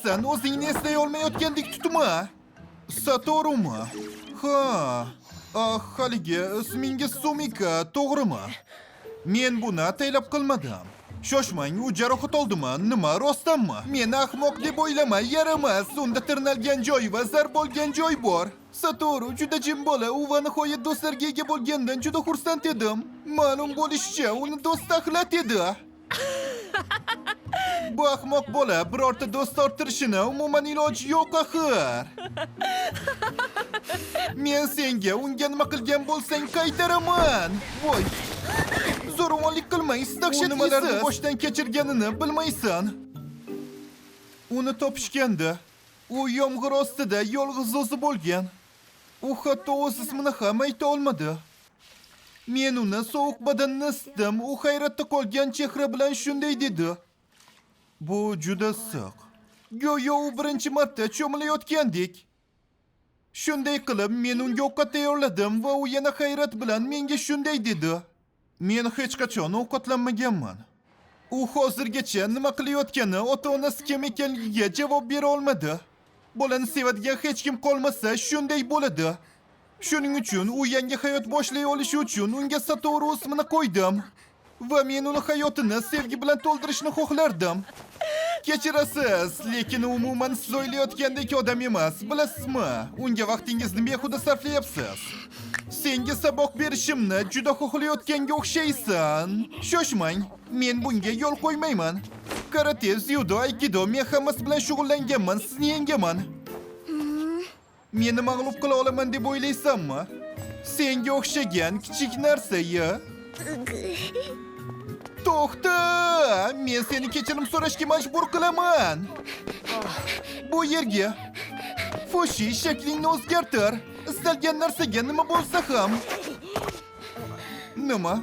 qilyapsan? O'zingni eslay olmayotgandek tutma. Satorumi? Ha. Haligi ismingiz Sumika, to'g'rimi? Men buni ataylab qilmadim. Shoshmang, u jarohat oldimi? Nima, rostdanmi? Meni ahmoq deb o'ylama, yaramas. Unda tirnalgan joy va zarb olgan joy bor. Satoru juda jim bola, u va nihoyat do'stlarga ega bo'lgandan juda xursand edim. Ma'lum bo'lishicha, uni do'st axlat edi. Bu ahmoq bola birorta do'st orttirishini umuman iloji yo'q axir. Men senga unga nima qilgan bo'lsang qaytaraman. Voy. Zo'ravonlik qilmang, dahshat nimalarni boshdan kechirganini bilmaysan. Uni topishganda, u yomg'ir ostida yolg'iz o'zi bo'lgan. U hatto o'z ismini ham ayta olmadi. Men uni sovuq badanini isitdim, u hayratda qolgan chehra bilan shunday dedi. Bu juda issiq. Go'yo u birinchi marta cho'milayotgandek. Shunday qilib, men unga ovqat tayyorladim va u yana hayrat bilan menga shunday dedi. Men hech qachon ovqatlanmaganman. U hozirgacha nima qilayotgani, ota-onasi kim ekanligiga javob bera olmadi. Bolani sevadigan hech kim qolmasa shunday bo'ladi. Shuning uchun u yangi hayot boshlay olishi uchun unga Satoru ismini qo'ydim. Va men uni hayotini sevgi bilan to'ldirishni xohlardim. Kechirasiz, lekin u umuman siz o'ylayotgandek odam emas, bilasizmi? Unga vaqtingizni behuda sarflayapsiz. Senga saboq berishimni juda xohlayotganga o'xshaysan. Shoshmang, men bunga yo'l qo'ymayman. Karate, zyudo, aikido, men hammasi bilan shug'ullanganman, sizni yengaman. Meni mag'lub qila olaman deb o'ylaysanmi? Senga o'xshagan kichik narsa-ya. To'xta! Men seni kechirim so'rashga majbur qilaman. Bu yerga. Fushi, shaklingni o'zgartir. Istalgan narsaga nima bo'lsa ham. Nima?